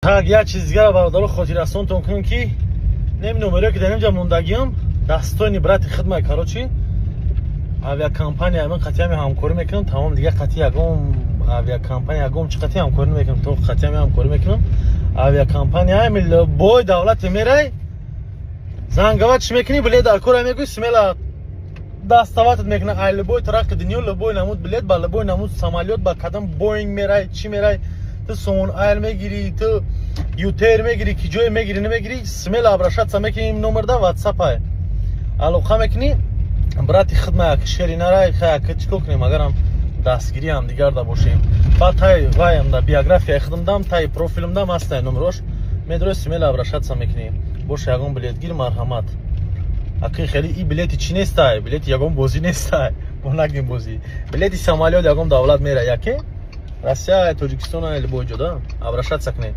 Так, я чиз дигар бародаро хотиррасонтон кунем ки неми номеро ки дар инҷа мондагиам дастойни брати хидмат карочи авиакомпания ман қатъи ҳами ҳамкорӣ мекунам тамом дига қатъи ягон авиакомпания ягон чи қатъи ҳамкорӣ намекунам то қатъи ҳами ҳамкорӣ мекунам авиакомпания ҳами любой давлате мерай зангава чӣ мекунӣ билет дар кора мегӯи смела даставатат мекуна ай любой тараққи дунё любой намуд билет ба любой намуд самолёт ба кадом боинг мерай чӣ мерай ту Sun Air мегирӣ ту ютер мегирӣ ки ҷое мегирӣ намегирӣ смела обращаться мекунӣ ин номерда ватсап ай алоқа мекунӣ брати хидмат шери нарай хая чикор кунем агарам дастгирӣ ҳам дигар да бошем баъд тай ваям да биография хидмдам тай профилимдам ҳастай номерош медрои смела обращаться мекунӣ боша ягон билетгир марҳамат акин хеле и билети чӣ нестай билети ягон бозӣ нестай бо нагим бозӣ билети самолёт ягон давлат мера яке Россия, Тоҷикистон или любой ҷода обращаться кунед.